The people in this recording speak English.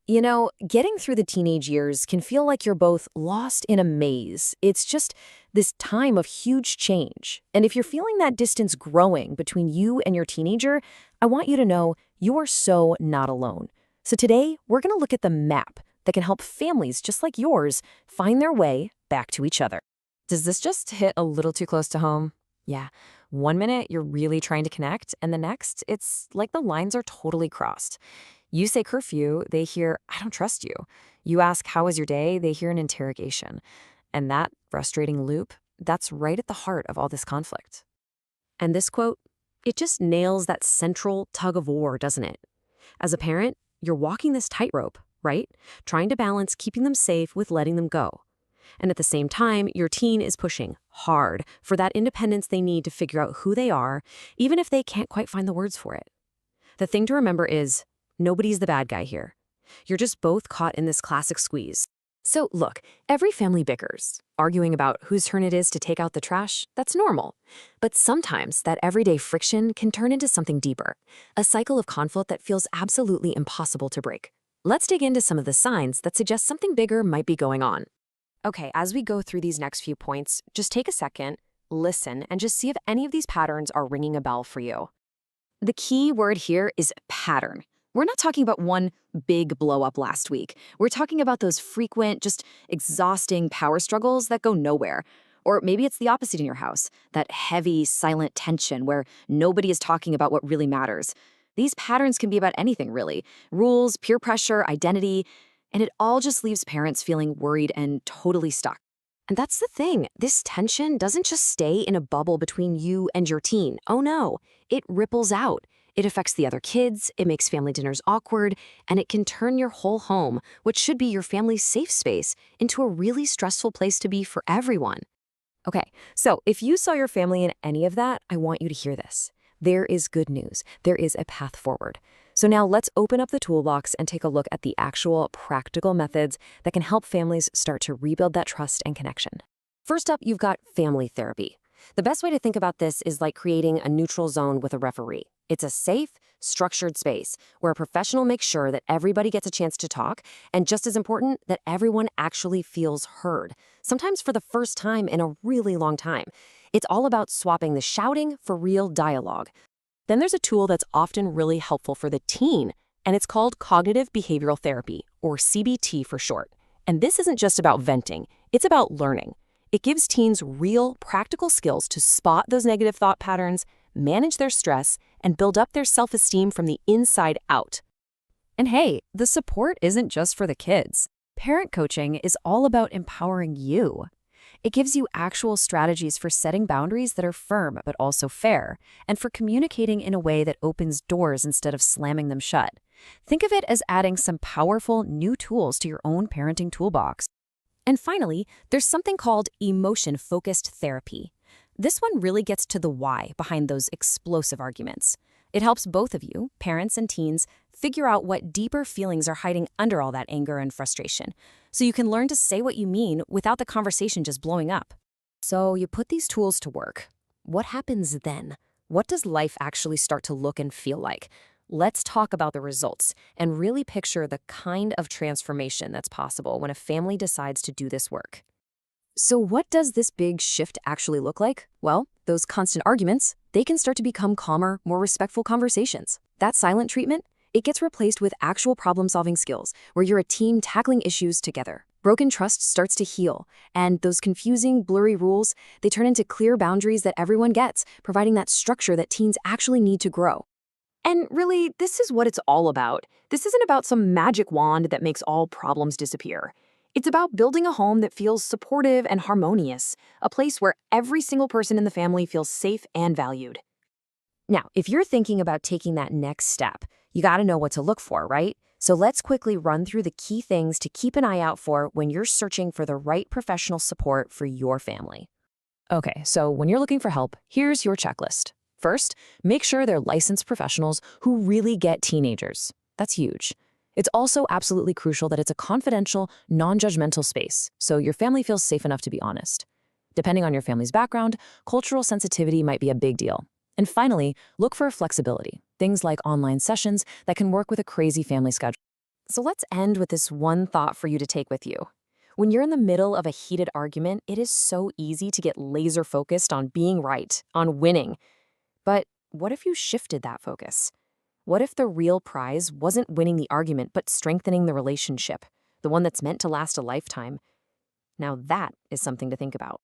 Getting through the teenage years can feel like you're both lost in a maze. It's just this time of huge change. And if you're feeling that distance growing between you and your teenager, I want you to know you are so not alone. So today, we're going to look at the map that can help families just like yours find their way back to each other. Does this just hit a little too close to home? Yeah. One minute, you're really trying to connect, and the next, it's like the lines are totally crossed. You say curfew, they hear, I don't trust you. You ask, how was your day? They hear an interrogation. And that frustrating loop, that's right at the heart of all this conflict. And this quote, it just nails that central tug of war, doesn't it? As a parent, you're walking this tightrope, right? Trying to balance keeping them safe with letting them go. And at the same time, your teen is pushing hard for that independence they need to figure out who they are, even if they can't quite find the words for it. The thing to remember is, nobody's the bad guy here. You're just both caught in this classic squeeze. So look, every family bickers. Arguing about whose turn it is to take out the trash, that's normal. But sometimes that everyday friction can turn into something deeper, a cycle of conflict that feels absolutely impossible to break. Let's dig into some of the signs that suggest something bigger might be going on. Okay, as we go through these next few points, just take a second, listen, and just see if any of these patterns are ringing a bell for you. The key word here is pattern. We're not talking about one big blow up last week. We're talking about those frequent, just exhausting power struggles that go nowhere. Or maybe it's the opposite in your house, that heavy, silent tension where nobody is talking about what really matters. These patterns can be about anything, really. Rules, peer pressure, identity, and it all just leaves parents feeling worried and totally stuck. And that's the thing. This tension doesn't just stay in a bubble between you and your teen. Oh no, it ripples out. It affects the other kids, it makes family dinners awkward, and it can turn your whole home, which should be your family's safe space, into a really stressful place to be for everyone. Okay, so if you saw your family in any of that, I want you to hear this. There is good news. There is a path forward. So now let's open up the toolbox and take a look at the actual practical methods that can help families start to rebuild that trust and connection. First up, you've got family therapy. The best way to think about this is like creating a neutral zone with a referee. It's a safe, structured space where a professional makes sure that everybody gets a chance to talk, and just as important, that everyone actually feels heard, sometimes for the first time in a really long time. It's all about swapping the shouting for real dialogue. Then there's a tool that's often really helpful for the teen, and it's called cognitive behavioral therapy, or CBT for short. And this isn't just about venting, it's about learning. It gives teens real, practical skills to spot those negative thought patterns, manage their stress, and build up their self-esteem from the inside out. And hey, the support isn't just for the kids. Parent coaching is all about empowering you. It gives you actual strategies for setting boundaries that are firm but also fair, and for communicating in a way that opens doors instead of slamming them shut. Think of it as adding some powerful new tools to your own parenting toolbox. And finally, there's something called emotion-focused therapy. This one really gets to the why behind those explosive arguments. It helps both of you, parents and teens, figure out what deeper feelings are hiding under all that anger and frustration, so you can learn to say what you mean without the conversation just blowing up. So you put these tools to work. What happens then? What does life actually start to look and feel like? Let's talk about the results and really picture the kind of transformation that's possible when a family decides to do this work. So what does this big shift actually look like? Well, those constant arguments, they can start to become calmer, more respectful conversations. That silent treatment, it gets replaced with actual problem-solving skills where you're a team tackling issues together. Broken trust starts to heal, and those confusing, blurry rules, they turn into clear boundaries that everyone gets, providing that structure that teens actually need to grow. And really, this is what it's all about. This isn't about some magic wand that makes all problems disappear. It's about building a home that feels supportive and harmonious, a place where every single person in the family feels safe and valued. Now, if you're thinking about taking that next step, you gotta know what to look for, right? So let's quickly run through the key things to keep an eye out for when you're searching for the right professional support for your family. Okay, so when you're looking for help, here's your checklist. First, make sure they're licensed professionals who really get teenagers. That's huge. It's also absolutely crucial that it's a confidential, non-judgmental space, so your family feels safe enough to be honest. Depending on your family's background, cultural sensitivity might be a big deal. And finally, look for flexibility, things like online sessions that can work with a crazy family schedule. So let's end with this one thought for you to take with you. When you're in the middle of a heated argument, it is so easy to get laser focused on being right, on winning. But what if you shifted that focus? What if the real prize wasn't winning the argument, but strengthening the relationship, the one that's meant to last a lifetime? Now that is something to think about.